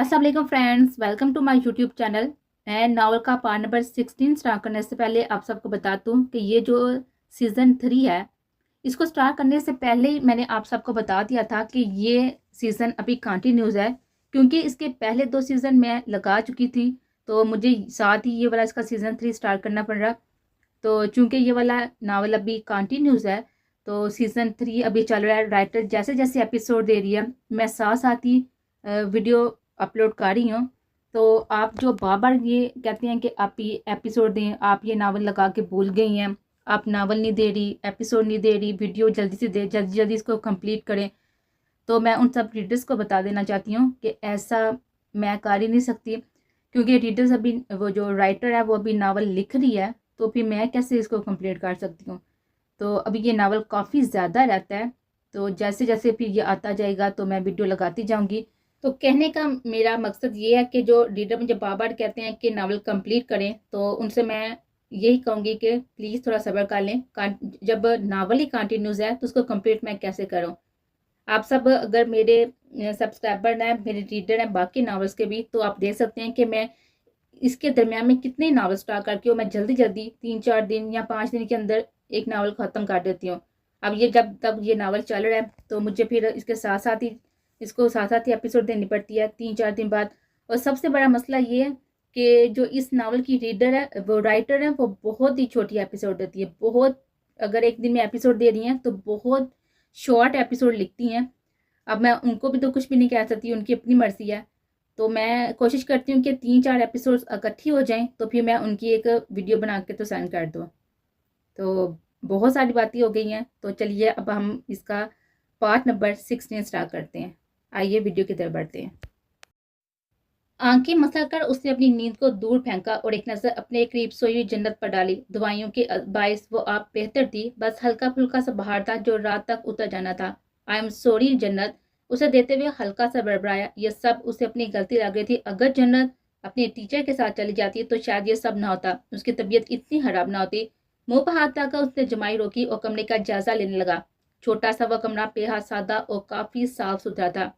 अस्सलाम वालेकुम friends, welcome to my YouTube channel. मैं नावल का पार्ट नंबर 16 स्टार्ट करने से पहले आप सबको बता दूं कि ये जो सीज़न 3 है, इसको स्टार्ट करने से पहले ही मैंने आप सबको बता दिया था कि ये सीज़न अभी कंटिन्यूज़ है, क्योंकि इसके पहले 2 सीज़न मैं लगा चुकी थी, तो मुझे साथ ही ये वाला इसका सीज़न 3 स्टार्ट करना पड़ रहा। तो चूँकि ये वाला नावल अभी कंटिन्यूज़ है, तो सीज़न 3 अभी चल रहा है। राइटर जैसे जैसे एपिसोड दे रही है, मैं साथ साथ ही वीडियो अपलोड कर रही हूँ। तो आप जो बार बार ये कहते हैं कि आप ये एपिसोड दें, आप ये नावल लगा के भूल गई हैं, आप नावल नहीं दे रही, एपिसोड नहीं दे रही, वीडियो जल्दी से दे, जल्दी जल्दी इसको कंप्लीट करें। तो मैं उन सब रीडर्स को बता देना चाहती हूँ कि ऐसा मैं कर ही नहीं सकती, क्योंकि रीडर्स अभी, वो जो राइटर है वो अभी नावल लिख रही है, तो फिर मैं कैसे इसको कंप्लीट कर सकती हूँ। तो अभी ये नावल काफ़ी ज़्यादा रहता है, तो जैसे जैसे फिर ये आता जाएगा तो मैं वीडियो लगाती जाऊँगी। तो कहने का मेरा मकसद ये है कि जो रीडर मुझे बार बार कहते हैं कि नावल कंप्लीट करें, तो उनसे मैं यही कहूँगी कि प्लीज़ थोड़ा सब्र कर लें। जब नावल ही कंटिन्यूज़ है तो उसको कंप्लीट मैं कैसे करूँ। आप सब अगर मेरे सब्सक्राइबर हैं, मेरे रीडर हैं बाकी नावल्स के भी, तो आप देख सकते हैं कि मैं इसके दरमियान में कितने नावल स्टार्ट करके मैं जल्दी जल्दी 3-4 दिन या 5 दिन के अंदर एक नावल ख़त्म कर देती हूँ। अब ये जब तक ये नावल चल रहा है तो मुझे फिर इसके साथ साथ ही एपिसोड देनी पड़ती है 3-4 दिन बाद। और सबसे बड़ा मसला ये है कि जो इस नावल की रीडर है, वो राइटर है, वो बहुत ही छोटी एपिसोड देती है। बहुत, अगर एक दिन में एपिसोड दे रही हैं तो बहुत शॉर्ट एपिसोड लिखती हैं। अब मैं उनको भी तो कुछ भी नहीं कह सकती, उनकी अपनी मर्जी है। तो मैं कोशिश करती हूँ कि 3-4 एपिसोड्स इकट्ठी हो जाएं, तो फिर मैं उनकी एक वीडियो बना के तो सेंड कर दूँ। तो बहुत सारी बातें हो गई हैं, तो चलिए अब हम इसका पार्ट नंबर 16 स्टार्ट करते हैं। आइए वीडियो की तरफ बढ़ते हैं। आंखें मसल कर उसने अपनी नींद को दूर फेंका और एक नज़र अपने करीब सोई हुई जन्नत पर डाली। दवाइयों के बायस वो आप बेहतर थी, बस हल्का फुल्का सा बाहर था जो रात तक उतर जाना था। आई एम सॉरी जन्नत, उसे देते हुए हल्का सा बड़बड़ाया। यह सब उसे अपनी गलती लग रही थी। अगर जन्नत अपने टीचर के साथ चली जाती तो शायद ये सब ना होता, उसकी तबीयत इतनी खराब ना होती। मुंह पर हाथ लाकर उसने जमाई रोकी और कमरे का जायजा लेने लगा। छोटा सा वह कमरा बेहद सादा और काफी साफ सुथरा था।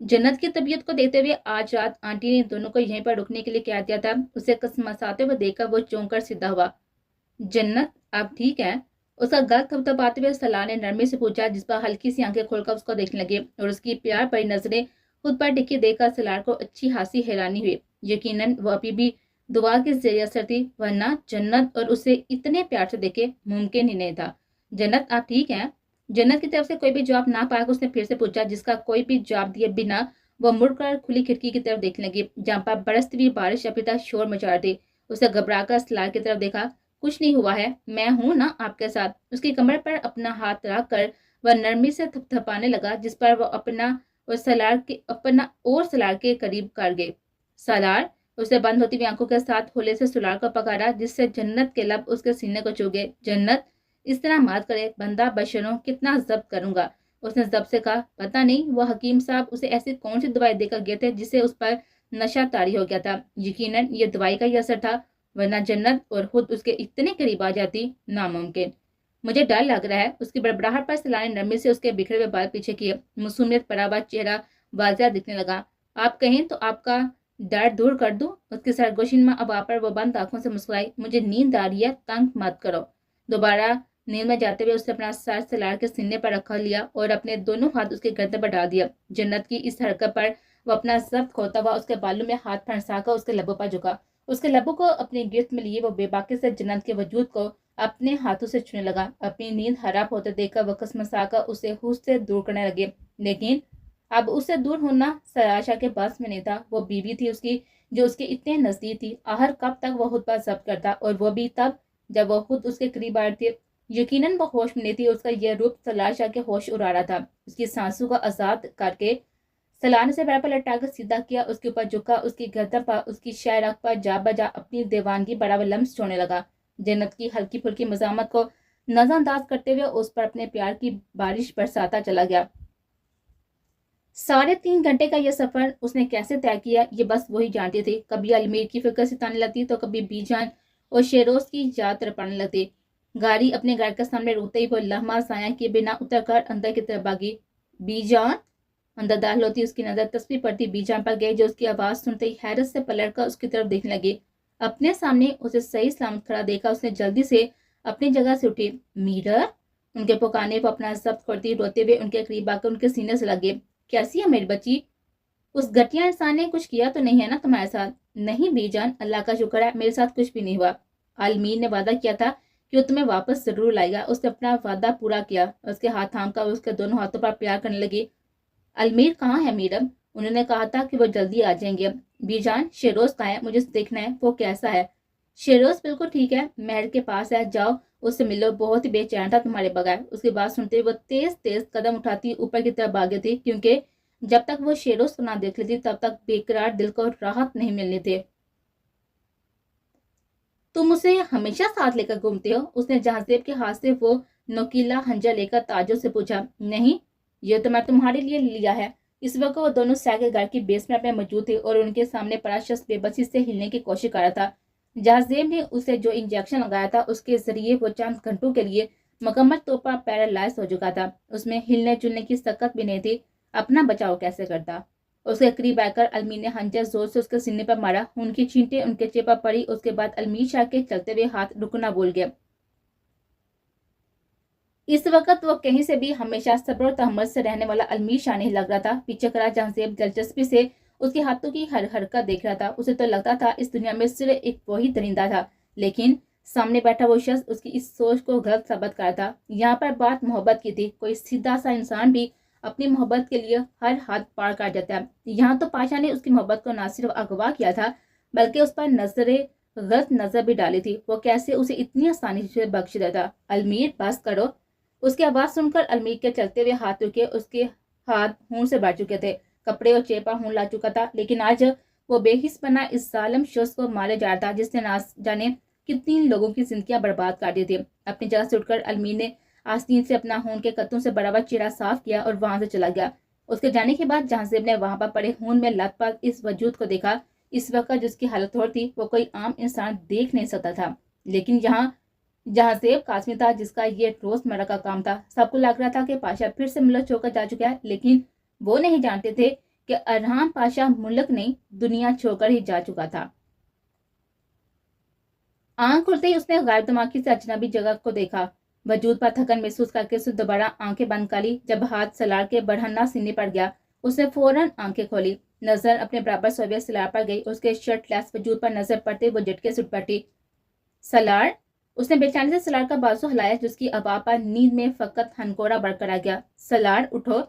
जन्नत की तबीयत को देखते हुए आज रात आंटी ने दोनों को यहीं पर रुकने के लिए कह दिया था। उसे कसमसाते हुए देखकर वो चौंक कर सीधा हुआ। जन्नत, आप ठीक है? उसका गल थपथपाते हुए सलाह ने नरमी से पूछा, जिस पर हल्की सी आंखें खोलकर उसको देखने लगे और उसकी प्यार भरी नजरें खुद पर टिकी देखकर सलार को अच्छी खासी हैरानी हुई। यकीनन वो अभी भी दुआ के जरिए असर थी, वरना जन्नत और उसे इतने प्यार से देखे मुमकिन ही नहीं था। जन्नत, आप ठीक हैं? जन्नत की तरफ से कोई भी जवाब ना पाकर उसने फिर से पूछा, जिसका कोई भी जवाब दिए बिना वह मुड़कर खुली खिड़की की तरफ देखने लगी, जहाँ पर बरसती हुई बारिश अभी तक शोर मचा रही थी। उसे घबराकर सलार की तरफ देखा। कुछ नहीं हुआ है, मैं हूं ना आपके साथ। उसकी कमर पर अपना हाथ रख कर वह नरमी से थपथपाने लगा, जिस पर वह अपना और सलार के करीब कर गए। सलार, उसे बंद होती हुई आंखों के साथ होले से सुलार को पकड़ा, जिससे जन्नत के लब उसके सीने को छू गए। जन्नत, इस तरह मत करे, बंदा बशरों कितना जब्त करूंगा। उसने जब से कहा। पता नहीं वो हकीम साहब उसे ऐसी कौन सी दवाई देकर गए थे जिससे उस पर नशा तारी हो गया था। यकीनन ये दवाई का ही असर था, वरना जन्नत और खुद उसके इतने करीब आ जाती नामुमकिन। मुझे डर लग रहा है। उसकी बड़बड़ाहट पर सलाने नरमी से उसके बिखरे हुए बाल पीछे किए। मासूमियत भरा हुआ चेहरा वाज़िह दिखने लगा। आप कहें तो आपका डर दूर कर दूं? उसकी सरगोशी में अब आप पर वो बंद आंखों से मुस्कुराई। मुझे नींद आ रही है, तंग मत करो। दोबारा नींद में जाते हुए उसने अपना सर सलार के सीने पर रखा लिया और अपने दोनों हाथ उसके गर्दन पर डाल दिया। जन्नत की इस हरकत पर वो अपना जब्त खोता हुआ उसके बालों में हाथ फंसाकर उसके लबों पर झुका। उसके लबों को अपनी गिरफ्त में लिए वो बेबाकी से जन्नत के वजूद को अपने हाथों से छूने लगा। अपनी नींद खराब होते देखकर वह कसमसाकर उसे होश से दूर करने लगे, लेकिन अब उससे दूर होना सराशा के बस में नहीं था। वो बीवी थी उसकी, जो उसके इतने नजदीक थी। आहर कब तक वो खुद पर जब्त करता, और वो भी तब जब वो खुद उसके करीब आए थे। यकीनन वो होश में नहीं थी। उसका यह रूप सलाशा के होश उड़ा रहा था। उसकी सांसों को आजाद करके सलाने से पैर पर लटकाकर सीधा किया, उसके ऊपर झुका, उसकी गर्दन पर, उसकी शायरख पर जा बजा अपनी दीवानगी बराबर लम्स छोड़ने लगा। जन्नत की हल्की फुल्की मजामत को नजरअंदाज करते हुए उस पर अपने प्यार की बारिश बरसाता चला गया। 3.5 घंटे का यह सफर उसने कैसे तय किया, ये बस वही जानती थी। कभी अजमेर की फिक्र सताने लगती तो कभी बीजान और शेरोज की याद तड़पाने लगती। गाड़ी अपने घर के सामने रुकते ही वो लम्हा साया किए बिना उतर कर अंदर की तरफ भागी। बीजान, اندر داخل ہوتی اس کی نظر تصویر پڑتی بی جان پر گئی، جو اس کی آواز سنتے ہی حیرت سے پلٹ کر اس کی طرف دیکھنے لگی۔ اپنے سامنے اسے صحیح سلامت کھڑا دیکھا اس نے جلدی سے اپنی جگہ سے اٹھی۔ میرر، ان کے پکانے کو اپنا ضبط کرتی روتے ہوئے ان کے قریب آ کر ان کے سینے سے لگے۔ کیسی ہے میری بچی؟ اس گھٹیا انسان نے کچھ کیا تو نہیں ہے نا تمہارے ساتھ؟ نہیں بی جان، اللہ کا شکر ہے میرے ساتھ کچھ بھی نہیں ہوا۔ عالمین نے وعدہ کیا تھا کہ وہ تمہیں واپس ضرور لائے گا۔ اس نے اپنا وعدہ پورا کیا۔ اس کے ہاتھ تھام کر اس کے دونوں ہاتھوں پر پیار کرنے لگی۔ المیر کہاں ہے میڈم؟ انہوں نے کہا تھا کہ وہ جلدی آ جائیں گے۔ بی جان، شیروز کہاں ہے؟ مجھے دیکھنا ہے وہ کیسا ہے۔ شیروز بالکل ٹھیک ہے، مہر کے پاس ہے، جاؤ اس سے ملو، بہت ہی بے چین تھا تمہارے بغیر۔ اس کی بات سنتے وہ تیز تیز قدم اٹھاتی اوپر کی طرف بھاگی تھی، کیونکہ جب تک وہ شیروز کو نہ دیکھ لیتی تب تک بےقرار دل کو راحت نہیں ملنی تھی۔ تم اسے ہمیشہ ساتھ لے کر گھومتے ہو؟ اس نے جہازیب کے ہاتھ سے وہ نوکیلا ہنجر لے کر تعجب سے پوچھا۔ نہیں، یہ تو میں تمہارے لیے لیا ہے۔ اس وقت وہ دونوں سیکل گھر کی بیسمنٹ میں موجود تھے اور ان کے سامنے پڑا شخص بے بسی سے ہلنے کی کوشش کر رہا تھا۔ جہازیب نے اسے جو انجیکشن لگایا تھا اس کے ذریعے وہ چند گھنٹوں کے لیے مکمل طور پر پیرالائز ہو چکا تھا۔ اس میں ہلنے جلنے کی طاقت بھی نہیں تھی۔ اپنا بچاؤ کیسے کرتا؟ اس کے قریب آ کر المیر نے ہنجر زور سے اس کے سینے پر مارا۔ ان کی چینٹیں ان کے چہرے پر پڑی۔ اس کے بعد المیر شاہ کے چلتے ہوئے ہاتھ رکنا بھول گیا۔ اس وقت وہ کہیں سے بھی ہمیشہ صبر و تحمل سے رہنے والا المیر شاہ نہیں لگ رہا تھا۔ پیچھے کرا جہازیب دلچسپی سے اس کے ہاتھوں کی ہر حرکت دیکھ رہا تھا۔ اسے تو لگتا تھا اس دنیا میں صرف ایک وہی درندہ تھا، لیکن سامنے بیٹھا وہ شخص اس کی اس سوچ کو غلط ثابت کر تھا۔ یہاں پر بات محبت کی تھی۔ کوئی سیدھا سا انسان بھی اپنی محبت کے لیے ہر حد پار کر جاتا ہے۔ یہاں تو پاشا نے اس کی محبت کو نہ صرف اغوا کیا تھا بلکہ اس پر غلط نظر بھی ڈالی تھی۔ وہ کیسے اسے اتنی آسانی سے بخش دیتا؟ المیر، بس کرو۔ اس کی آواز سن کر المیر کے چلتے ہوئے ہاتھ رکے۔ اس کے ہاتھ خون سے بھر چکے تھے، کپڑے اور چہرے پر خون لا چکا تھا، لیکن آج وہ بے حس پناہ اس ظالم شخص کو مارے جا رہا تھا جس نے نہ جانے کتنی لوگوں کی زندگیاں برباد کر دی تھی۔ اپنی جگہ سے اٹھ کر المیر نے آستین سے اپنا خون کے قطروں سے بھرا ہوا چہرہ صاف کیا اور وہاں سے چلا گیا۔ اس کے جانے کے بعد جہازیب نے وہاں پر پڑے خون میں لت پت اس وجود کو دیکھا۔ اس وقت جس کی حالت ہو تھی وہ کوئی عام انسان دیکھ نہیں سکتا تھا، لیکن یہاں جہازیب قاسمی تھا جس کا یہ روزمرہ کا کام تھا۔ سب کو لگ رہا تھا کہ پاشا پھر سے ملک چھوڑ کر جا چکا ہے، لیکن وہ نہیں جانتے تھے کہ ارحان پاشا ملک نہیں دنیا چھوڑ کر ہی جا چکا تھا۔ آنکھ کھلتے ہی اس نے غیر دماغی سے اجنبی جگہ کو دیکھا۔ وجود پر تھکن محسوس کر کے اس نے دوبارہ آنکھیں بند کر لی۔ جب ہاتھ سلار کے بڑھنا سینے پر گیا اس نے فوراً آنکھیں کھولی۔ نظر اپنے برابر سویے سلار پر گئی۔ اس کے شرٹ لیس وجود پر نظر پڑتے وہ جھٹکے سے اٹھ بیٹھی۔ سلار، اس نے بے چینی سے سلار کا بازو ہلایا جس کی ہوا پر نیند میں فقط ہنکورا برقرار گیا۔ سلار، اٹھو۔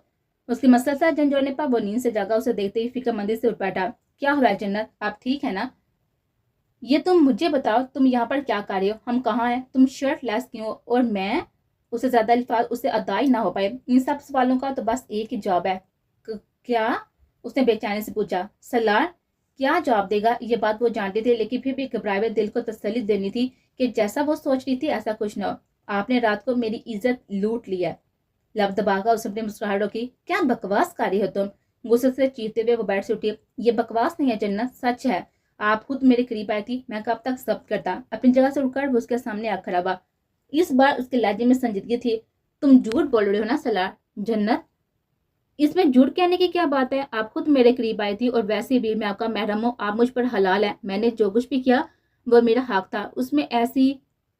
اس کی مسلسل جھنجھوڑنے پر وہ نیند سے جاگا۔ اسے دیکھتے ہی فکر مندی سے اٹھ بیٹھا۔ کیا ہوا ہے جنت؟ آپ ٹھیک ہے نا؟ یہ تم مجھے بتاؤ، تم یہاں پر کیا کر رہے ہو؟ ہم کہاں ہیں؟ تم شرٹ لیس کیوں؟ اور میں؟ اسے زیادہ الفاظ اسے ادا ہی نہ ہو پائے۔ ان سب سوالوں کا تو بس ایک ہی جواب ہے۔ کیا؟ اس نے بے چینی سے پوچھا۔ سلار کیا جواب دے گا؟ یہ بات وہ جانتے تھے، لیکن پھر بھی گھبرائے ہوئے دل کو تسلی دینی تھی کہ جیسا وہ سوچ رہی تھی ایسا کچھ نہ ہو۔ آپ نے رات کو میری عزت لوٹ لی ہے۔ لب دبا کر اس نے اپنی مسکراہٹ روکی۔ کیا بکواس کر رہی ہو تم؟ غصے سے چیختے ہوئے وہ بیٹھ سے اٹھی۔ یہ بکواس نہیں ہے جنت، سچ ہے۔ آپ خود میرے قریب آئی تھی، میں کب تک ضبط کرتا۔ اپنی جگہ سے اٹھ کر وہ اس کے سامنے آ کھڑا ہوا۔ اس بار اس کے لہجے میں سنجیدگی تھی۔ تم جھوٹ بول رہے ہو نا سلار؟ جنت، اس میں جھوٹ کہنے کی کیا بات ہے؟ آپ خود میرے قریب آئی تھی، اور ویسے بھی میں آپ کا محرم ہوں، آپ مجھ پر حلال ہے۔ میں نے جو کچھ بھی کیا وہ میرا حق تھا۔ اس میں ایسی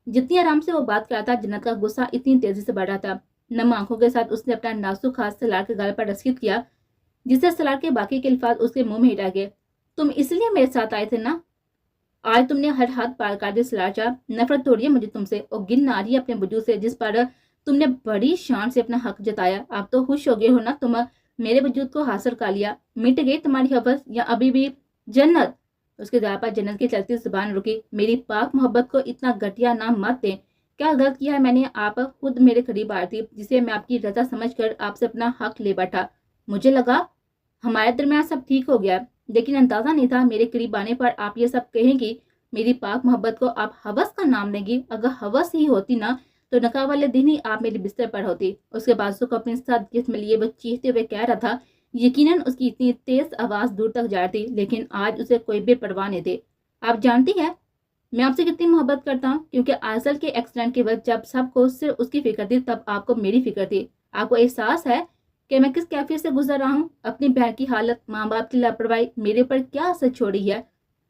جتنی آرام سے وہ بات کر رہا تھا جنت کا غصہ اتنی تیزی سے بڑھ رہا تھا۔ نم آنکھوں کے ساتھ اس نے اپنا نازک ہاتھ سلار کے گال پر رسید کیا، جس سے سلار کے باقی کے الفاظ اس کے منہ میں ہٹا گئے۔ تم اس لیے میرے ساتھ آئے تھے نا؟ آج تم نے ہر حد پار کر دی سلار چاہ۔ نفرت ہو رہی ہے مجھے تم سے، اور گن آ رہی ہے اپنے وجود سے جس پر تم نے بڑی شان سے اپنا حق جتایا۔ آپ تو خوش ہو گئے ہو نا، تم میرے وجود کو حاصل کر لیا۔ مٹ گئی تمہاری حوث یا ابھی بھی؟ جنت، اس کے دار پر جنت کی چلتی زبان رکی۔ میری پاک محبت کو اتنا گھٹیا نام مت دیں۔ کیا غلط کیا ہے میں نے؟ آپ خود میرے قریب آئی تھی جسے میں آپ کی رضا سمجھ کر آپ سے اپنا حق لے بیٹھا۔ مجھے لگا ہمارے درمیان سب ٹھیک ہو گیا، لیکن اندازہ نہیں تھا میرے قریب آنے پر آپ یہ سب کہیں گی۔ میری پاک محبت کو آپ ہوس کا نام دیں گی۔ اگر ہوس ہی ہوتی نا تو نکاح والے دن ہی آپ میرے بستر پر ہوتی۔ اس کے بازو کو اپنے ساتھ جسم لیے وہ چیختے ہوئے کہہ رہا تھا۔ یقیناً اس کی اتنی تیز آواز دور تک جا رہی تھی، لیکن آج اسے کوئی بے پرواہ نہیں تھی۔ آپ جانتی ہیں میں آپ سے کتنی محبت کرتا ہوں، کیونکہ آئزل کے ایکسیڈنٹ کے وقت جب سب کو صرف اس کی فکر تھی تب آپ کو میری فکر تھی۔ آپ کو احساس ہے کہ میں کس کیفیت سے گزر رہا ہوں. اپنی بہن کی حالت, ماں باپ کی لاپرواہی میرے پر کیا اثر چھوڑی ہے.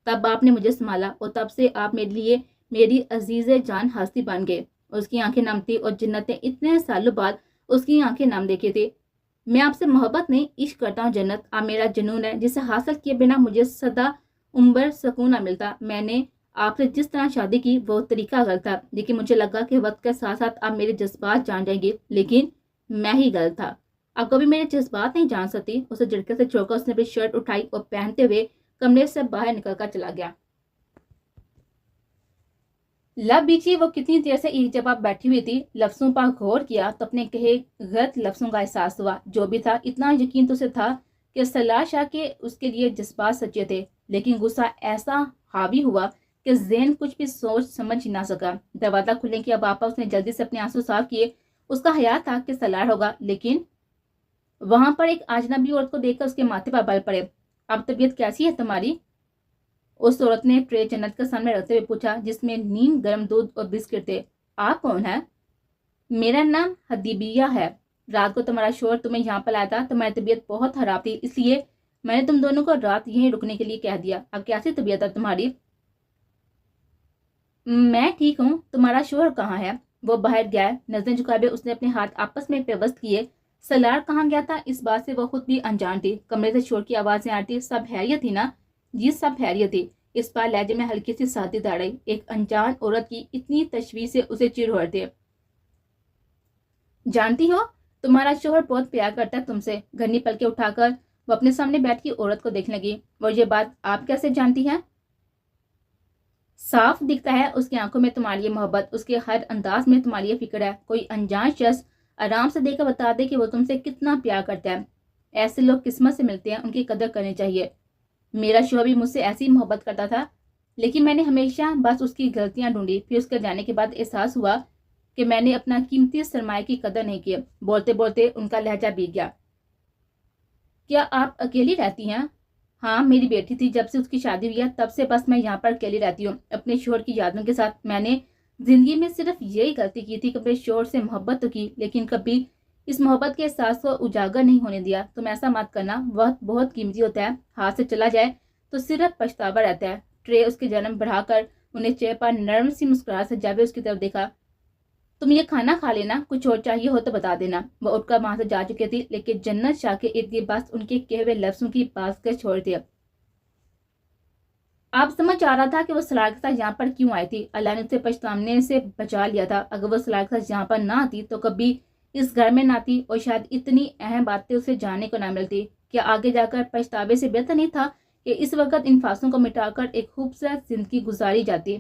تب آپ نے مجھے سنبھالا اور تب سے آپ میرے لیے میری عزیز جان ہستی بن گئے. اس کی آنکھیں نم تھی اور جنت نے اتنے سالوں بعد اس کی آنکھیں نم دیکھی تھی. میں آپ سے محبت نہیں عشق کرتا ہوں جنت. آپ میرا جنون ہے جسے حاصل کیے بنا مجھے سدا عمر سکون نہ ملتا. میں نے آپ سے جس طرح شادی کی وہ طریقہ غلط تھا, لیکن مجھے لگا کہ وقت کے ساتھ ساتھ آپ میرے جذبات جان جائیں گے, لیکن میں ہی غلط تھا. اب کبھی میرے جذبات نہیں جان سکتی. اسے جھٹکے سے چھوڑ کر اس نے اپنی شرٹ اٹھائی اور پہنتے ہوئے کمرے سے باہر نکل کر چلا گیا. لب بیچی وہ کتنی دیر سے ایک جگہ بیٹھی ہوئی تھی. لفظوں پر غور کیا تو اپنے کہے غلط لفظوں کا احساس ہوا. جو بھی تھا اتنا یقین تو اسے تھا کہ صلاح شاہ کے اس کے لیے جذبات سچے تھے, لیکن غصہ ایسا حاوی ہوا کہ ذہن کچھ بھی سوچ سمجھ نہ سکا. دروازہ کھلنے کے اب اس نے جلدی سے اپنے آنسو صاف کیے. اس کا خیال تھا کہ صلاح ہوگا, لیکن وہاں پر ایک اجنبی عورت کو دیکھ کر اس کے ماتھے پر بل پڑے. اب طبیعت کیسی ہے تمہاری؟ اس عورت نے ٹرے جنت کے سامنے رکھتے ہوئے پوچھا, جس میں نیم گرم دودھ اور بسکٹ تھے. آپ کون ہیں؟ میرا نام حدیبیہ ہے. رات کو تمہارا شوہر تمہیں یہاں پر لایا تھا. تمہاری طبیعت بہت خراب تھی, اس لیے میں نے تم دونوں کو رات یہیں رکنے کے لیے کہہ دیا. اب کیسی طبیعت ہے تمہاری؟ میں ٹھیک ہوں. تمہارا شوہر کہاں ہے؟ وہ باہر گیا ہے. نظریں جھکائے اس نے اپنے ہاتھ آپس میں پیوست کیے. سلار کہاں گیا تھا اس بات سے وہ خود بھی انجان تھی. کمرے سے شور کی آوازیں آتی. سب خیریت تھی نا؟ جی سب خیریت تھی. اس بار لہجے میں ہلکی سی سادگی داڑ رہی. ایک انجان عورت کی اتنی تشویش سے اسے چڑ ہو رہے. جانتی ہو تمہارا شوہر بہت پیار کرتا ہے تم سے. گھنی پلکیں اٹھا کر وہ اپنے سامنے بیٹھی عورت کو دیکھنے لگی. اور یہ بات آپ کیسے جانتی ہیں؟ صاف دکھتا ہے اس کی آنکھوں میں تمہاری لیے محبت, اس کے ہر انداز میں تمہاری لیے فکر ہے. کوئی انجان شخص آرام سے دے کر بتا دے کہ وہ تم سے کتنا پیار کرتا ہے. ایسے لوگ قسمت سے ملتے ہیں, ان کی قدر کرنی چاہیے. میرا شوہر بھی مجھ سے ایسی محبت کرتا تھا, لیکن میں نے ہمیشہ بس اس کی غلطیاں ڈھونڈی. پھر اس کے جانے کے بعد احساس ہوا کہ میں نے اپنا قیمتی سرمایہ کی قدر نہیں کی. بولتے بولتے ان کا لہجہ بیگ گیا. کیا آپ اکیلی رہتی ہیں؟ ہاں, میری بیٹی تھی. جب سے اس کی شادی ہوئی ہے تب سے بس میں یہاں پر اکیلی رہتی ہوں اپنے شوہر کی یادوں کے ساتھ. میں نے زندگی میں صرف یہی غلطی کی تھی کہ اپنے شوہر سے محبت تو کی, لیکن کبھی اس محبت کے احساس کو اجاگر نہیں ہونے دیا. تم ایسا مت کرنا, وقت بہت قیمتی ہوتا ہے. ہاتھ سے چلا جائے تو صرف پچھتاوا رہتا ہے. ٹرے اس کی جنم بڑھا کر انہیں چہرے پر نرم سی مسکراہٹ سے جب اس کی طرف دیکھا. تم یہ کھانا کھا لینا, کچھ اور چاہیے ہو تو بتا دینا. وہ اٹھ کر وہاں سے جا چکی تھی, لیکن جنت شاہ کے ارد گرد بس ان کے کہے ہوئے لفظوں کی بات کر چھوڑ دیا. آپ سمجھ آ رہا تھا کہ وہ سلار کے ساتھ یہاں پر کیوں آئی تھی. اللہ نے اسے پچھتانے سے بچا لیا تھا. اگر وہ سلار کے ساتھ یہاں پر نہ آتی تو کبھی اس گھر میں نہ آتی, اور شاید اتنی اہم باتیں اسے جاننے کو نہ ملتی. کیا آگے جا کر پچھتاوے سے بہتر نہیں تھا کہ اس وقت ان فاصلوں کو مٹا کر ایک خوبصورت زندگی گزاری جاتی؟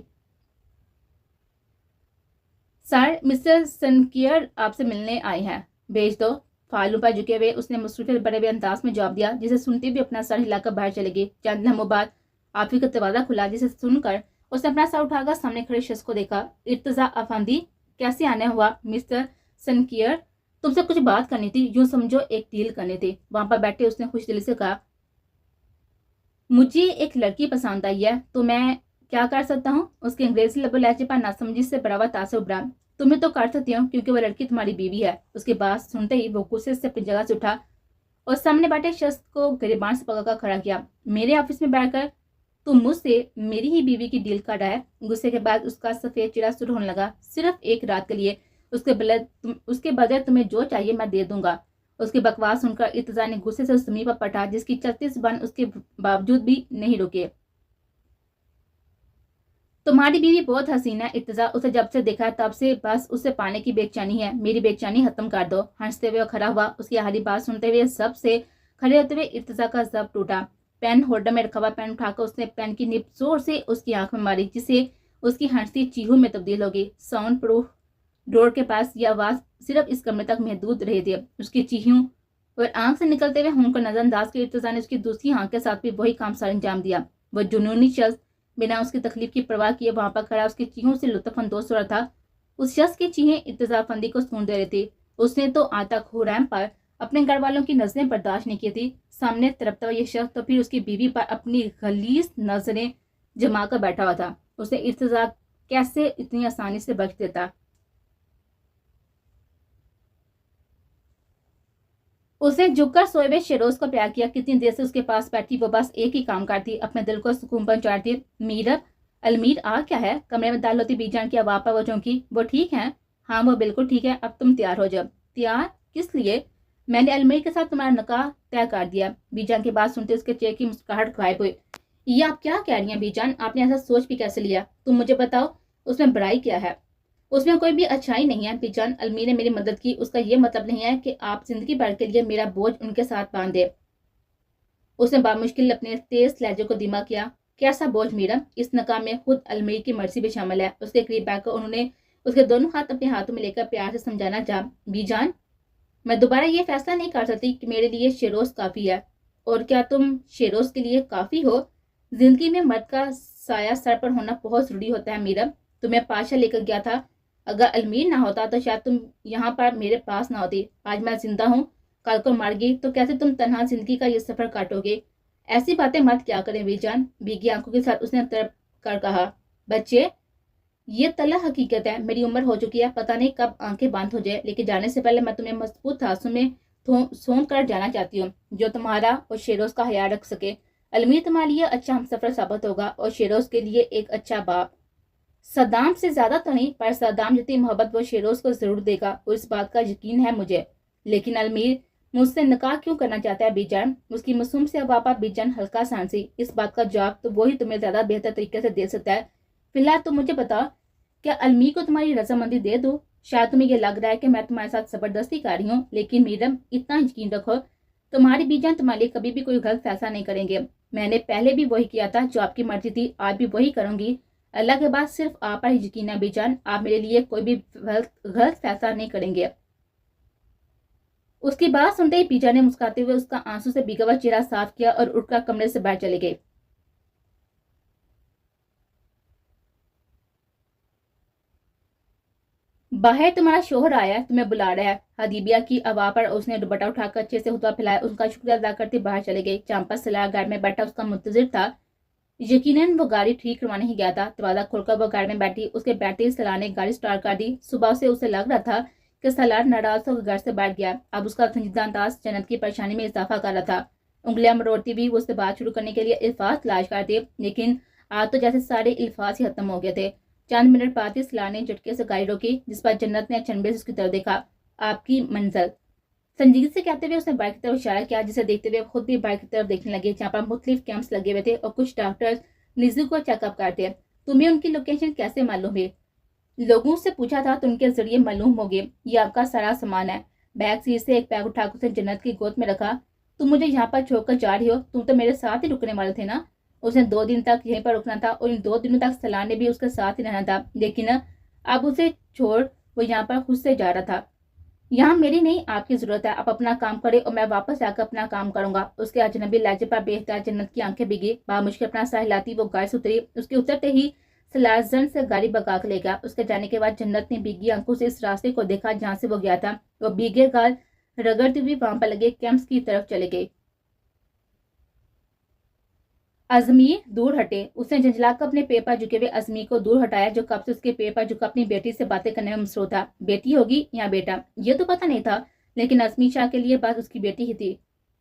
سر, مسٹر سنکیئر آپ سے ملنے آئے ہیں. بھیج دو. فالوں پر جھکے ہوئے اس نے مصروفیت بڑے ہوئے انداز میں جواب دیا, جسے سنتے بھی اپنا سر ہلا کر باہر چلے گی. چند لمحوں بعد آفی کا دروازہ کھلا, جسے سن کر اس نے اپنا سر اٹھا کر سامنے کھڑے شخص کو دیکھا. ارتضا افندی, کیسے آنا ہوا؟ مسٹر سنکیئر, تم سے کچھ بات کرنی تھی. یوں سمجھو ایک ڈیل کرنی تھی. وہاں پر بیٹھے اس نے خوش دلی سے کہا, مجھے ایک لڑکی پسند آئی ہے, تو میں کیا کر سکتا ہوں؟ اس کے انگریزی لب و لہجے پر ناسمجھی سے بڑا ہوا تاثر ابھرا. تمہیں تو کر سکتی ہوں کیونکہ وہ لڑکی تمہاری بیوی ہے. اس کی بات سنتے ہی وہ غصے سے اپنی جگہ سے اٹھا اور سامنے بیٹھے شخص کو گریبان سے پکڑ کر کھڑا کیا. میرے آفس میں بیٹھ کر تم مجھ سے میری ہی بیوی کی ڈیل کر رہا ہے. غصے کے بعد اس کا سفید چہرہ سرخ ہونے لگا. صرف ایک رات کے لیے. اس کے بدلے تمہیں جو چاہیے میں دے دوں گا. اس کی بکواس سن کر ارتضا نے غصے سے زمین پر پٹا, جس کی چلتی زبان اس کے باوجود بھی نہیں رکے. تمہاری بیوی بہت حسین ہے ارتضا. اسے جب سے دیکھا تب سے بس اسے پانے کی بے چینی ہے. میری بے چینی ختم کر دو. ہنستے ہوئے کھڑا ہوا. اس کی آخری بات سنتے ہوئے سب سے کھڑے ہوتے ہوئے ارتضا کا ضبط ٹوٹا. پین ہولڈر میں رکھا ہوا پین اٹھا کر اس نے پین کی نب زور سے اس کی آنکھ میں ماری, جسے اس کی ہنستی چیخوں میں تبدیل ہو گئی. ساؤنڈ پروف ڈور کے پاس یہ آواز صرف اس کمرے تک محدود رہی تھی. اس کی چیخوں اور آنکھ سے نکلتے ہوئے ہوں کو نظر انداز کے ارتضا نے اس کی دوسری آنکھ کے ساتھ بھی وہی کام سر انجام دیا. وہ جنونی شخص بنا اس کی تکلیف کی پرواہ کیے وہاں پر کھڑا اس کی چیخوں سے لطف اندوز ہو رہا تھا. اس شخص کی چیخیں ارتضا افندی کو سکون دے رہی تھی. اس نے تو آج تک حریم پر اپنے گھر والوں کی نظریں برداشت نہیں کی تھی. سامنے تڑپتا ہوا یہ شخص تو پھر اس کی بیوی پر اپنی غلیظ نظریں جما کر بیٹھا ہوا تھا. اسے ارتضا کیسے اتنی آسانی سے بخش دیتا؟ उसने झुककर सोए हुए शेरोज को प्यार किया। कितनी देर से उसके पास बैठी, वो बस एक ही काम करती, अपने दिल को सुकून पहुंचाती। मीरब, अलमीर आ क्या है? कमरे में दाल होती बीजान की आवाज़ पर वो चौंकी। वो ठीक है? हाँ वो बिल्कुल ठीक है, अब तुम तैयार हो जाओ। तैयार किस लिए? मैंने अलमीर के साथ तुम्हारा निकाह तय कर दिया। बीजान की बात सुनते उसके चेहरे की मुस्कुराहट गायब हुई। ये आप क्या कह रही हैं बीजान? आपने ऐसा सोच भी कैसे लिया? तुम मुझे बताओ, उसमें बुराई क्या है? उसमें कोई भी अच्छाई नहीं है बीजान। अलमीर ने मेरी मदद की, उसका ये मतलब नहीं है कि आप जिंदगी भर के लिए मेरा बोझ उनके साथ बांध दे। उसने बामुश्किल अपने तेज लहजे को धीमा किया। कैसा बोझ मीरा? इस नकाम में खुद अलमीर की मर्जी भी शामिल है। उसके करीब बैठकर उन्होंने उसके दोनों हाथ अपने हाथों में लेकर प्यार से समझाना चाहा। बीजान, मैं दोबारा ये फैसला नहीं कर सकती कि मेरे लिए शेरोज काफी है। और क्या तुम शेरोज के लिए काफी हो? जिंदगी में मर्द का साया सर पर होना बहुत जरूरी होता है मीरा। तुम्हें पाशा लेकर गया था, अगर अलमीर ना होता तो शायद तुम यहाँ पर मेरे पास ना होती। आज मैं जिंदा हूँ, कल को मर गई तो कैसे तुम तन्हा जिंदगी का ये सफर काटोगे? ऐसी बातें मत क्या करें बीजान, भीगी आंखों के साथ उसने तड़प कर कहा। बच्चे, ये तला हकीकत है, मेरी उम्र हो चुकी है, पता नहीं कब आंखें बंद हो जाए, लेकिन जाने से पहले मैं तुम्हें मजबूत हाथों में सौंप कर जाना चाहती हूँ, जो तुम्हारा और शेरोज का ख्याल रख सके। अलमीर तुम्हारे लिए अच्छा हमसफर साबित होगा और शेरोज के लिए एक अच्छा बाप। सद्दाम से ज्यादा तो नहीं, पर सद्दाम जितनी मोहब्बत वो शेरोज को जरूर देगा और इस बात का यकीन है मुझे। लेकिन अलमीर मुझसे निकाह क्यों करना चाहता है बीजान? उसकी मासूम से अबापा बीजान हल्का सांसी। इस बात का जवाब तो वही तुम्हें ज्यादा बेहतर तरीके से दे सकता है। फिलहाल तुम मुझे बताओ, क्या अलमीर को तुम्हारी रजामंदी दे दो? शायद तुम्हें ये लग रहा है कि मैं तुम्हारे साथ जबरदस्ती कर रही हूँ, लेकिन मीरम इतना यकीन रखो, तुम्हारी बीजान तुम्हारे लिए कभी भी कोई गलत फैसला नहीं करेंगे। मैंने पहले भी वही किया था जो आपकी मर्जी थी, आज भी वही करूंगी। अल्लाह के बाद सिर्फ आप पर ही यकीन है बीजान, आप मेरे लिए कोई भी गलत फैसला नहीं करेंगे। उसकी बात सुनते ही बीजा ने मुस्कुराते हुए उसका आंसू से भीगा हुआ चेहरा साफ किया और उठकर कमरे से बाहर चले गए। बाहर तुम्हारा शोहर आया है, तुम्हें बुला रहा है। हदीबिया की आवाज़ पर उसने दुपट्टा उठाकर अच्छे से हुआ फैलाया, उसका शुक्रिया अदा करते बाहर चले गए। चांपा सलाह घर में बैठा उसका मुंतजिर था। यकीनन वो गाड़ी ठीक करवाने ही गया था। दरवाजा खोलकर वो गाड़ी में बैठी, उसके बैठते ही सलाह ने गाड़ी स्टार्ट कर दी। सुबह से उसे लग रहा था कि सलाह नाराज होकर घर से बैठ गया। अब उसका संजीदा अंदाज जन्नत की परेशानी में इजाफा कर रहा था। उंगलियां मरोड़ती हुई वो उससे बात शुरू करने के लिए अल्फाज तलाश करती, लेकिन आज तो जैसे सारे अल्फाज ही खत्म हो गए थे। चंद मिनट बाद ही सलाह ने झटके से गाड़ी रोकी, जिस पर जन्नत ने अचंभे से उसकी तरफ देखा। आपकी मंजिल, संजीदगी से कहते हुए उसने बाइक की तरफ इशारा किया, जिसे देखते हुए खुद भी बाइक की तरफ देखने लगे, जहाँ पर मुख्तलिफ कैंप्स लगे हुए थे और कुछ डॉक्टर्स निजू को चेकअप करते हैं। तुम्हें उनकी लोकेशन कैसे मालूम है? लोगों से पूछा था तो उनके जरिए मालूम हो गए। ये आपका सारा सामान है। बैग सीट से एक बैग उठाकर उसने जन्नत की गोद में रखा। तुम मुझे यहाँ पर छोड़कर जा रही हो? तुम तो मेरे साथ ही रुकने वाले थे ना? उसने 2 दिन तक यहीं पर रुकना था और इन 2 दिनों तक सलाह ने भी उसके साथ ही रहना था, लेकिन अब उसे छोड़ वो यहाँ पर खुद से जा रहा था। यहाँ मेरी नहीं आपकी जरूरत है, आप अपना काम करें और मैं वापस जाकर अपना काम करूंगा। उसके अजनबी लहजे पर बेहतर जन्नत की आंखें बिगी। बामुश्किल अपना सर हिलाती वो गाड़ी से उतरी। उसके उतरते ही सलाजन से गाड़ी भगा के ले गया। उसके जाने के बाद जन्नत ने भीगी आंखों से इस रास्ते को देखा जहाँ से वो गया था। वो भीगे गाल रगड़ती हुई वहां पर लगे कैंप्स की तरफ चले गई। अजमीर दूर हटे। उसने झंझलाकर अपने पैर पर झुके हुए अजमीर को दूर हटाया, जो कब से उसके पैर पर झुका अपनी बेटी से बातें करने में मसरूफ था। बेटी होगी या बेटा, ये तो पता नहीं था, लेकिन अजमीर शाह के लिए बात उसकी बेटी ही थी।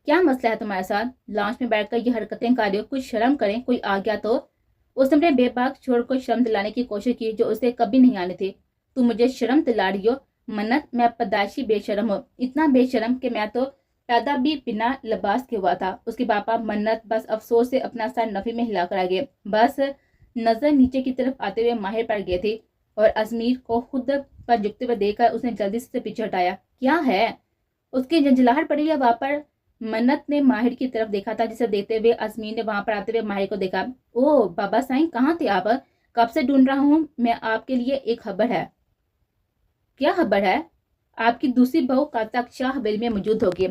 क्या मसला है तुम्हारे साथ? लॉन्च में बैठकर ये हरकतें कर रहे हो, कुछ शर्म करें, कोई आ गया तो? उसने अपने बेबाक छोड़ को शर्म दिलाने की कोशिश की, जो उसे कभी नहीं आने थी। तुम मुझे शर्म दिला रही हो? मन्नत, मैं पैदाइशी बेशरम हूँ, इतना बेशरम कि मैं तो पैदा भी बिना लिबास के हुआ था। उसके पापा मन्नत बस अफसोस से अपना सर नफी में हिला कर आ गए। बस नजर नीचे की तरफ आते हुए माहिर पर गए थे और अजमीर को खुद पर झुकते हुए देखकर उसने जल्दी से पीछे हटाया। क्या है? उसकी झंझलाहट पड़ी हुई वहां पर मन्नत ने माहिर की तरफ देखा था, जिसे देखते हुए अजमीर ने वहां पर आते हुए माहिर को देखा। ओ बाबा साईं, कहाँ थे आप? कब से ढूंढ रहा हूँ मैं आपके लिए। एक खबर है। क्या खबर है? आपकी दूसरी बहू कल तक शाह हवेली में मौजूद होगी।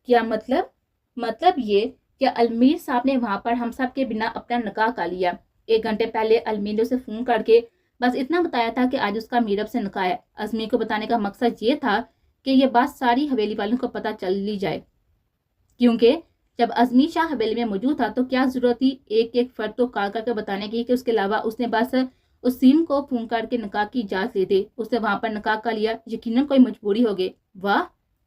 क्या मतलब? मतलब ये कि अलमीर साहब ने वहां पर हम सब के बिना अपना निकाह कर लिया। 1 घंटे पहले अलमीर ने उसे फोन करके बस इतना बताया था कि आज उसका मीरब से निकाह है। अजमीर को बताने का मकसद ये था कि ये बात सारी हवेली वालों को पता चल ली जाए, क्योंकि जब अजमीर शाह हवेली में मौजूद था तो क्या जरूरत थी एक एक फर्द को कॉल करके बताने की कि उसके अलावा उसने बस उस सीम को फोन करके निकाह की इजाजत ली थी। उसने वहां पर निकाह कर लिया, यकीनन कोई मजबूरी हो गई। वाह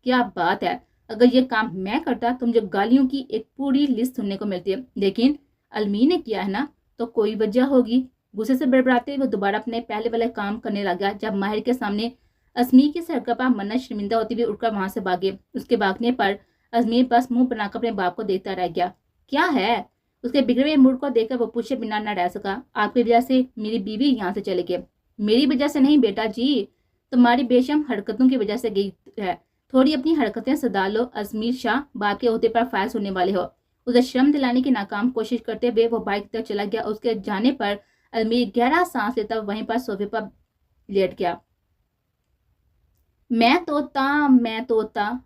क्या बात है! अगर ये काम मैं करता तो मुझे गालियों की एक पूरी लिस्ट सुनने को मिलती है, लेकिन अलमी ने किया है ना, तो कोई वजह होगी। गुस्से से बड़बड़ाते वो दोबारा अपने पहले वाले काम करने लगा। जब माहिर के सामने अजमी की सरकपा मन्नत शर्मिंदा होती हुई उठकर वहां से भागे। उसके भागने पर अजमीर बस मुंह बनाकर अपने बाप को देखता रह गया। क्या है? उसके बिगड़े हुए मूड को देखकर वो पूछे बिना न रह सका। आपकी वजह से मेरी बीवी यहाँ से चले गए। मेरी वजह से नहीं बेटा जी, तुम्हारी बेशम हरकतों की वजह से गई है। थोड़ी अपनी हरकतें सुधार लो। अजमीर शाह बाप के ओहदे पर फायज होने वाले हो। उसे शर्म दिलाने की नाकाम कोशिश करते हुए वो बाइक तक चला गया। उसके जाने पर अजमीर गहरा सांस लेता वहीं पर सोफे पर लेट गया। मैं तोता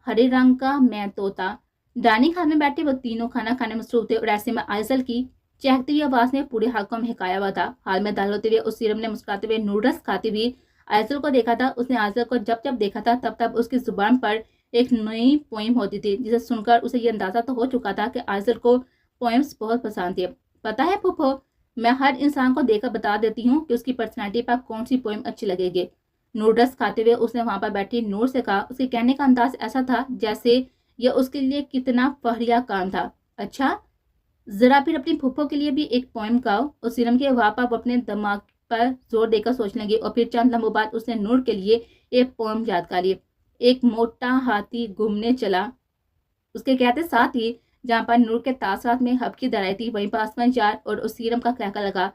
हरे रंग का मैं तोता। डाइनिंग हॉल में बैठे वो तीनों खाना खाने में मसरूफ थे और ऐसे में आयसल की चहकती हुई आवाज ने पूरे हल्कों में हिकाया हुआ था। हाल में दाल होते हुए उस सीरम ने मुस्कुराते हुए नूडल्स खाती हुई आयसल को देखा था। उसने आयसल को जब जब देखा था तब तब उसकी जुबान पर एक नई पोइम होती थी, जिसे सुनकर उसे ये अंदाजा तो हो चुका था कि आयसल को पोएम्स बहुत पसंद थे। पता है फूफो, मैं हर इंसान को देखकर बता देती हूँ कि उसकी पर्सनैलिटी पर कौन सी पोएम अच्छी लगेगी। नूडल्स खाते हुए उसने वहां पर बैठी नूर से कहा। उसके कहने का अंदाज ऐसा था जैसे यह उसके लिए कितना फहरिया काम था। अच्छा, जरा फिर अपनी फूफो के लिए भी एक पोएम गाओ। उस सीरम के वहां पर अपने दिमाग पर जोर देकर सोचने लगी और फिर चंद लम्हों बाद उसने नूर के लिए एक पोएम याद कर ली। एक मोटा हाथी घूमने चला। उसके कहते साथ ही जहां पर नूर के तासात में हबकी दराई थी वहीं पर आसमान चार और उस सीरम का कहका लगा।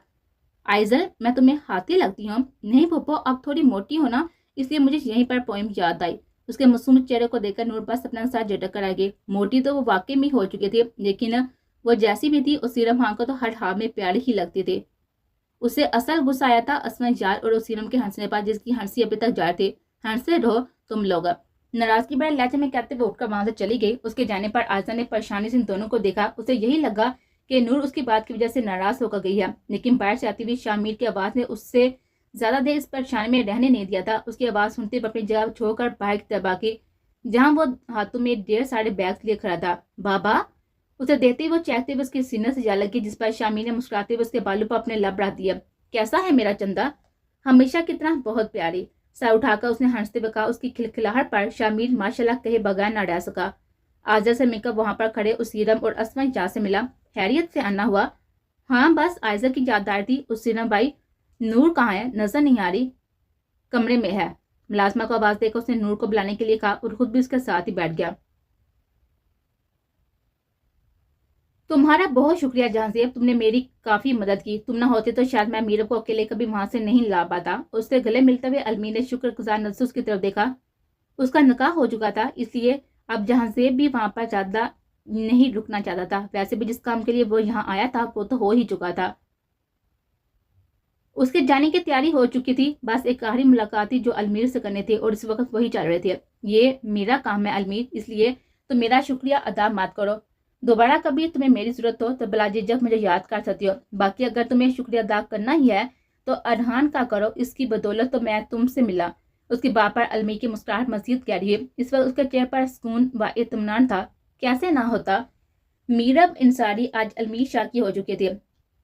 आइजल, मैं तुम्हें हाथी लगती हूँ? नहीं फूफो, अब थोड़ी मोटी हो ना, इसलिए मुझे यहीं पर पोएम याद आई। उसके मासूम चेहरे को देखकर नूर बस अपना साथ झटक कर आ गई। मोटी तो वो वाकई में हो चुकी थी, लेकिन वो जैसी भी थी उस सीरम खान को तो हर हाल में प्यारी ही लगती थी। उसे असल गुस्सा आया था असमन जार और उस सीरम के हंसने पर, जिसकी हंसी अभी तक जार थी। हंसते रहो तुम लोग। नाराजगी बड़े लहजे में कहते हुए उठकर वहां से चली गई। उसके जाने पर आयशा ने परेशानी से इन दोनों को देखा। उसे यही लगा कि नूर उसकी बात की वजह से नाराज होकर गई है, लेकिन बाहर से आती हुई शामिर की आवाज ने उससे ज्यादा देर इस परेशानी में रहने नहीं दिया था। उसकी आवाज सुनते हुए अपनी जगह छोड़कर बाइक दबा के जहां वो हाथों में ढेर सारे बैग लिए खड़ा था। बाबा, उसे देखते ही वो चहकते हुए उसके सीने से जा लगी, जिस पर शामिर ने मुस्कुराते हुए उसके बालों पर अपने लब रख दिया। कैसा है मेरा चंदा? हमेशा की तरह बहुत प्यारी। सर उठाकर उसने हंसते हुए कहा। उसकी खिलखिलाहट पर शामिर माशाल्लाह कहे बगैर न रह सका। आजा से मिलकर वहां पर खड़े उस सीरम और असमन जा से मिला। खैरियत से आना हुआ? हाँ, बस आयजा की याददार थी। उस सीरम भाई, नूर कहाँ है? नजर नहीं आ रही। कमरे में है। मुलाजमा को आवाज देकर उसने नूर को बुलाने के लिए कहा और खुद भी उसके साथ ही बैठ गया। तुम्हारा बहुत शुक्रिया जहांजेब, तुमने मेरी काफी मदद की। तुम ना होते तो शायद मैं मीरब को अकेले कभी वहां से नहीं ला पाता। उससे गले मिलते हुए अलमी ने शुक्रगुजार नजर से उसकी तरफ देखा। उसका निकाह हो चुका था, इसलिए अब जहांजेब भी वहां पर ज्यादा नहीं रुकना चाहता था। वैसे भी जिस काम के लिए वो यहाँ आया था वो तो हो ही चुका था। उसके जाने की तैयारी हो चुकी थी। बस एक आखिरी मुलाकात थी जो अलमीर से करने थे और इस वक्त वही चल रहे थे। ये मेरा काम है अलमीर, इसलिए तो मेरा शुक्रिया अदा मत करो। दोबारा कभी तुम्हें मेरी जरूरत हो तो बिला झिझक मुझे याद कर सकती हो। बाकी अगर तुम्हें शुक्रिया अदा करना ही है तो अरहान का करो, इसकी बदौलत तो मैं तुमसे मिला। उसकी बात पर अलमी की मुस्कुराहट मजीद गहरी हुई। इस वक्त उसके चेहरे पर सुकून व इत्मीनान था। कैसे ना होता। मीरब इंसारी आज अलमीर शाह की हो चुके थे।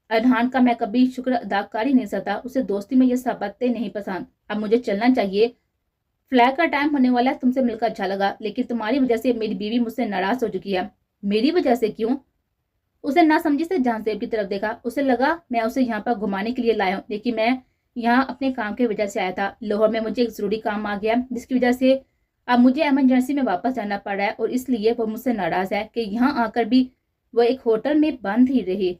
अरहान का मैं कभी शुक्र अदा कर ही नहीं सकता। उसे दोस्ती में ये सब बातें नहीं पसंद। अब मुझे चलना चाहिए। फ्लैग का टाइम होने वाला है। तुमसे मिलकर अच्छा लगा, लेकिन तुम्हारी वजह से मेरी बीवी मुझसे नाराज हो चुकी है। मेरी वजह से क्यों? उसे ना समझी से जहांजेब की तरफ देखा। उसे लगा मैं उसे यहाँ पर घुमाने के लिए लाया हूँ, लेकिन मैं यहाँ अपने काम की वजह से आया था। लाहौर में मुझे एक जरूरी काम आ गया जिसकी वजह से अब मुझे इमरजेंसी में वापस जाना पड़ रहा है और इसलिए वो मुझसे नाराज है कि यहाँ आकर भी वो एक होटल में बंद ही रही।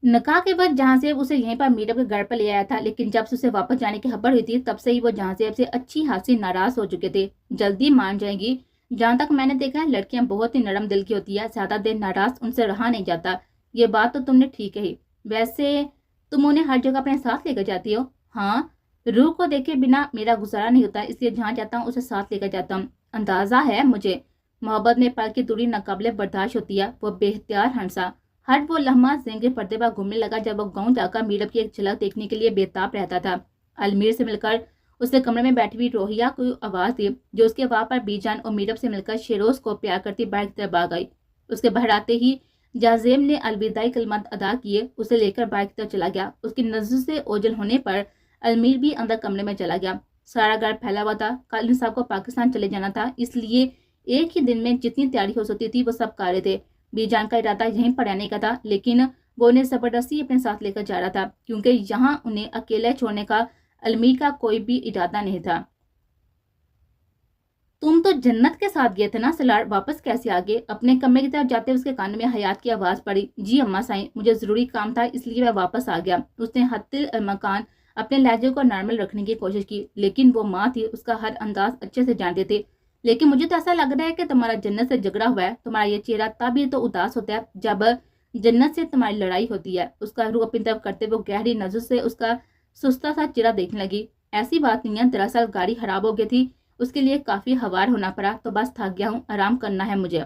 निकाह के बाद जहांजेब उसे यहीं पर मीरब के घर पर ले आया था, लेकिन जब से उसे वापस जाने की खबर हुई थी तब से ही वो जहांजेब से अच्छी खासी नाराज हो चुके थे। जल्दी मान जाएंगी। जहां तक मैंने देखा है लड़कियां बहुत ही नरम दिल की होती है, ज्यादा देर नाराज उनसे रहा नहीं जाता। ये बात तो तुमने ठीक कही। वैसे तुम उन्हें हर जगह अपने साथ लेकर जाती हो? हाँ, रूह को देखे बिना मेरा गुजारा नहीं होता, इसलिए जहाँ जाता हूँ उसे साथ लेकर जाता हूँ। अंदाजा है मुझे। मोहब्बत में पल की दूरी नाकाबिले बर्दाश्त होती है। वो बेहतियार हंसा। हर वो लम्हा ज़ेंगे पर्दे पर घूमने लगा जब वो गाँव जाकर मीरब की एक झलक देखने के लिए बेताब रहता था। अलमीर से मिलकर उसके कमरे में बैठी हुई रोहिया को आवाज दी, जो उसके वहां पर बीजान और मीरब से मिलकर शेरोज को प्यार करती बाहर की तरफ आ गई। उसके बाहर आते ही जहांजेब ने अलविदाई कलमत अदा किए, उसे लेकर बाहर की तरफ चला गया। उसकी नजर से ओझल होने पर अलमीर भी अंदर कमरे में चला गया। सारा घर फैला हुआ था। कल इन सबको पाकिस्तान चले जाना था, इसलिए एक ही दिन में जितनी तैयारी हो सकती थी वो सब कर रहे थे। बीजान का इरादा यहीं पर रहने का था, लेकिन वो उन्हें जबरदस्ती अपने साथ लेकर जा रहा था, क्योंकि यहाँ उन्हें अकेले छोड़ने का अलमीर का कोई भी इरादा नहीं था। तुम तो जन्नत के साथ गए थे ना सलार, वापस कैसे आ गए? अपने कमरे की तरफ जाते उसके कान में हयात की आवाज पड़ी। जी अम्मा साईं, मुझे जरूरी काम था इसलिए मैं वापस आ गया। उसने हत्तिल मकान अपने लहजे को नॉर्मल रखने की कोशिश की, लेकिन वो माँ थी, उसका हर अंदाज अच्छे से जानते थे। लेकिन मुझे तो ऐसा लग रहा है कि तुम्हारा जन्नत से झगड़ा हुआ है। तुम्हारा ये चेहरा तब ही तो उदास होता है जब जन्नत से तुम्हारी लड़ाई होती है। उसका रूह अपनी तरफ करते हुए गहरी नजर से उसका सुस्ता सा चेहरा देखने लगी। ऐसी बात नहीं है, दरअसल गाड़ी खराब हो गई थी, उसके लिए काफी हवार होना पड़ा, तो बस थक गया हूँ, आराम करना है मुझे।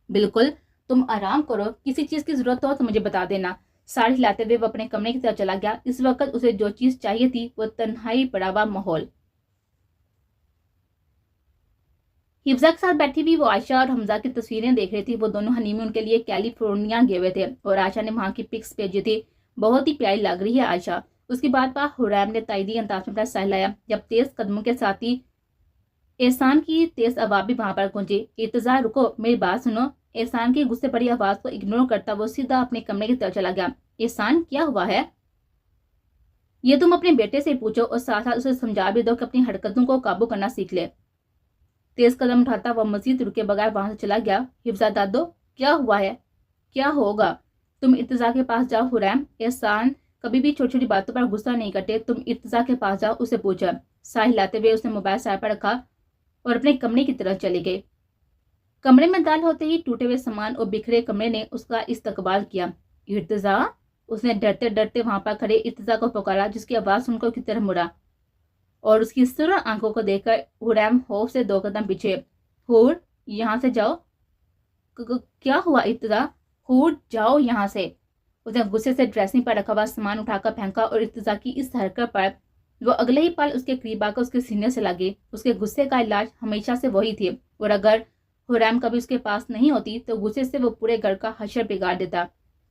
बिल्कुल, तुम आराम करो, किसी चीज की जरूरत हो तो मुझे बता देना। साड़ी हिलाते हुए वो अपने कमरे की तरफ चला गया। इस वक्त उसे जो चीज चाहिए थी वो तन्हाई पड़ा हुआ माहौल। हिफ्जा के साथ बैठी हुई वो आयशा और हमजा की तस्वीरें देख रही थी। वो दोनों हनीमून के लिए कैलिफोर्निया गए हुए थे और आयशा ने वहां की पिक्स भेजी थी। बहुत ही प्यारी लग रही है आयशा। उसके बाद हुरैम ने ताइदी अंदाज में अपना सह लाया। जब तेज कदमों के साथ ही एहसान की तेज आवाज भी वहां पर गूंजी। इर्तजा रुको, मेरी बात सुनो। एहसान की गुस्से भरी आवाज को इग्नोर करता वो सीधा अपने कमरे की तरफ चला गया। एहसान, क्या हुआ है? ये तुम अपने बेटे से पूछो और साथ साथ उसे समझा भी दो कि अपनी हरकतों को काबू करना सीख ले। तेज कदम उठाता वह मजीद रुके बगैर वहां से चला गया। हिफ्जा दादो, क्या हुआ है? क्या होगा? तुम इर्तजा के पास जाओ हुरैम। एहसान कभी भी छोटी छोटी बातों पर गुस्सा नहीं करते। तुम इर्तजा के पास जाओ, उसे पूछा। साह हिलाते हुए उसने मोबाइल साइड पर रखा और अपने कमरे की तरफ चले गए। कमरे में दाल होते ही टूटे हुए सामान और बिखरे कमरे ने उसका इस्तकबाल किया। इर्तजा, उसने डरते डरते वहां पर खड़े इर्तजा को पुकारा, जिसकी आवाज सुनकर की तरफ मुड़ा और उसकी सुरह आंखों को देखकर हुरैम खौफ से 2 कदम पीछे। हूर, यहाँ से जाओ। क्या हुआ इर्तजा? हूर, जाओ यहाँ से। उसने गुस्से से ड्रेसिंग पर रखा हुआ सामान उठाकर फेंका और इर्तजा की इस हरकत पर वो अगले ही पल उसके करीब आकर उसके सीने से लगे। उसके गुस्से का इलाज हमेशा से वही थी, और अगर हुरैम कभी उसके पास नहीं होती तो गुस्से से वो पूरे घर का हशर बिगाड़ देता।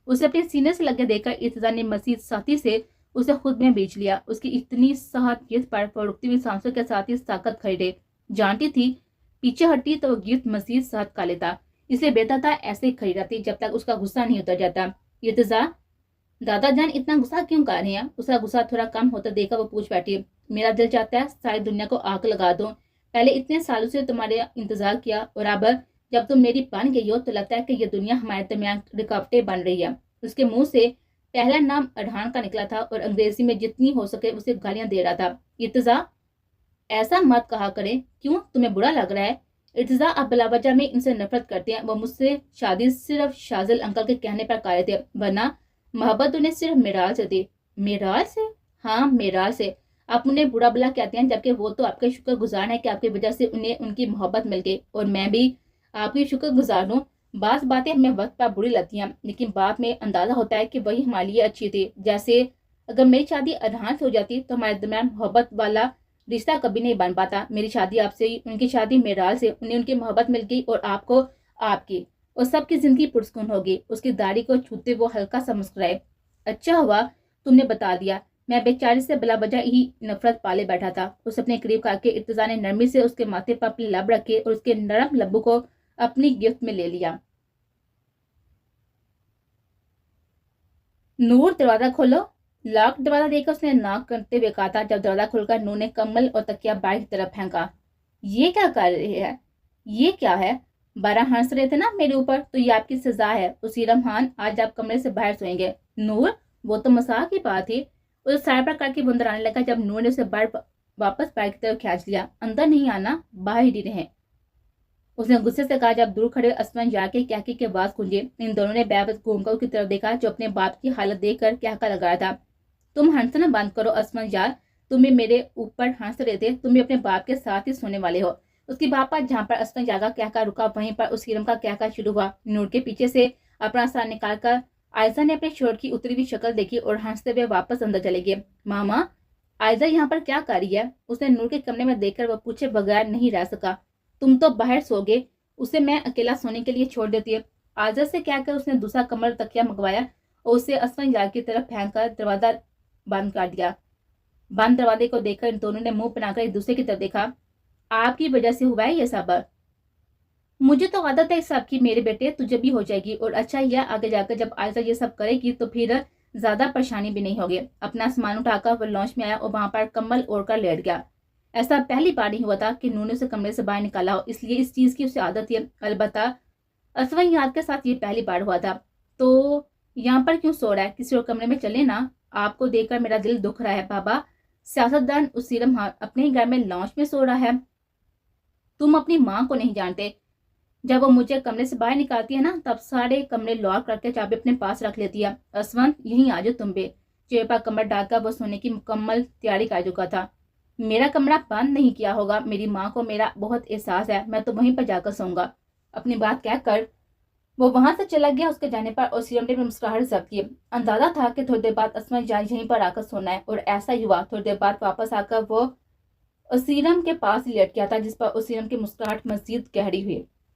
उसे अपने सीने से लगे देखकर इर्तजा ने मजीद साथी से उसे खुद में बेच लिया। उसकी इतनी सहत गिफ्ट पर रुकती हुई सांसों के साथ ही ताकत खरीदे। जानती थी पीछे हटी तो गिफ्ट मजीद सहत का लेता, इसलिए बेहतर था ऐसे ही खड़ी रहती जब तक उसका गुस्सा नहीं उतर जाता। इर्तजा, दादा जान इतना गुस्सा क्यों कर रहे हैं? उसका गुस्सा थोड़ा कम होता देखा वो पूछ बैठी। मेरा दिल चाहता है सारी दुनिया को आग लगा दूं। पहले इतने सालों से तुम्हारे इंतजार किया और अब जब तुम मेरी बन गई हो तो लगता है कि ये दुनिया हमारे दरमियान रुकावटें बन रही है। उसके मुंह से पहला नाम अरहान का निकला था और अंग्रेजी में जितनी हो सके उसे गालियां दे रहा था। इर्तजा, ऐसा मत कहा करें, क्यों तुम्हें बुरा लग रहा है? इर्तजा अब बिलावजह में इनसे नफरत करते हैं। वो मुझसे शादी सिर्फ शाजिल अंकल के कहने पर कर थे, वरना मोहब्बत उन्हें सिर्फ मेराल से थी। मेराल से? हाँ, मेराल से। आप उन्हें बुरा भला कहते हैं, जबकि वो तो आपके शुक्रगुजार है कि आपकी वजह से उन्हें उनकी मोहब्बत मिल गई, और मैं भी आपकी शुक्रगुजार हूँ। बात बातें हमें वक्त पर बुरी लगती हैं, लेकिन बाद में अंदाजा होता है कि वही हमारे लिए अच्छी थी। जैसे अगर मेरी शादी अरहान से हो जाती तो हमारे दरमियान मोहब्बत वाला रिश्ता कभी नहीं बन पाता। मेरी शादी आपसे ही, उनकी शादी मेराल से, उन्हें उनकी मोहब्बत मिल गई और आपको आपकी, और सबकी जिंदगी पुरस्कून होगी। उसकी दाढ़ी को छूते वो हल्का सा मुस्कुराए। अच्छा हुआ तुमने बता दिया, मैं बेचारी से बिला वजह ही नफरत पाले बैठा था। उसे अपने करीब करके इर्तजा ने नरमी से उसके माथे पर अपने लब रखे और उसके नरम लब्बों को अपनी गिफ्ट में ले लिया। नूर, दरवाजा खोलो। लॉक दरवाजा देखकर उसने नाक करते हुए कहा था। जब दरवाजा खुलकर नूर ने कम्बल और तकिया बाहर की तरफ फेंका। ये क्या कर रहे हैं? ये क्या है? 12 हंस रहे थे ना मेरे ऊपर, तो ये आपकी सजा है। उसी रमहान, आज आप कमरे से बाहर सोएंगे। नूर, वो तो मजाक की बात थी। उसे साइड पर करके बंदर आने लगा। जब नूर ने उसे वापस बाहर की तरफ खींच लिया। अंदर नहीं आना, बाहर ही रहे, उसने गुस्से से कहा। जब दूर खड़े असमान जाके क्या की आवाज गूंजे। इन दोनों ने बेबस घूमकर उसकी तरफ देखा, जो अपने बाप की हालत देखकर क्या लगा रहा था। तुम हंसना बंद करो असमान यार, तुम भी मेरे ऊपर हंस रहे थे, तुम भी अपने बाप के साथ ही सोने वाले हो। उसकी बाप पर जहाँ पर असमान जागा क्या रुका, वहीं पर उस हिरम का क्या शुरू हुआ। नूर के पीछे से अपना सर निकाल कर आयजा ने अपने शोर की उतरी हुई शक्ल देखी और हंसते हुए वापस अंदर चले गए। मामा, आयजा यहाँ पर क्या कर रही है? उसने नूर के कमरे में देखकर वह पूछे बगैर नहीं रह सका। तुम तो बाहर सोगे, उसे मैं अकेला सोने के लिए छोड़ देती है। आजा से कहकर उसने दूसरा कमर तकिया मंगवाया और उसे असमान यार की तरफ फेंक कर दरवाजा बंद कर दिया। बंद दरवाजे को देखकर इन दोनों ने मुंह बनाकर एक दूसरे की तरफ देखा। आपकी वजह से हुआ है ये सब। مجھے تو عادت ہے اس سب کی میرے بیٹے، تجھے بھی ہو جائے گی، اور اچھا ہی ہے آگے جا کر جب عائزہ یہ سب کرے گی تو پھر زیادہ پریشانی بھی نہیں ہوگی۔ اپنا سامان اٹھا کر وہ لانچ میں آیا اور وہاں پر کمبل اوڑھ کر لیٹ گیا۔ ایسا پہلی بار نہیں ہوا تھا کہ نونو اسے کمرے سے باہر نکالا ہو، اس لیے اس چیز کی اسے عادت ہے۔ البتہ اسفیاد کے ساتھ یہ پہلی بار ہوا تھا۔ تو یہاں پر کیوں سو رہا ہے؟ کسی اور کمرے میں چلے نا، آپ کو دیکھ کر میرا دل دکھ رہا ہے بابا۔ سیاستدان اسیرم اپنے ہی گھر میں لانچ میں سو رہا ہے۔ تم اپنی ماں کو نہیں جانتے، جب وہ مجھے کمرے سے باہر نکالتی ہے نا تب سارے کمرے لاک کر کے چابی اپنے پاس رکھ لیتی ہے۔ اسونت یہیں آ جاؤ تم بھی۔ چیئر پر کمر ڈال کر وہ سونے کی مکمل تیاری کر چکا تھا۔ میرا کمرہ بند نہیں کیا ہوگا، میری ماں کو میرا بہت احساس ہے، میں تو وہیں پر جا کر سوؤں گا۔ اپنی بات کہہ کر وہ وہاں سے چلا گیا۔ اس کے جانے پر اسیرم نے مسکراہٹ ضبط کی۔ اندازہ تھا کہ تھوڑی دیر بعد اسونت یہیں پر آ کر سونا ہے، اور ایسا ہی ہوا۔ تھوڑی دیر بعد واپس آ کر وہ اسیرم کے پاس لیٹ گیا تھا، جس پر اسیرم کی مسکراہٹ مزید گہری ہوئی۔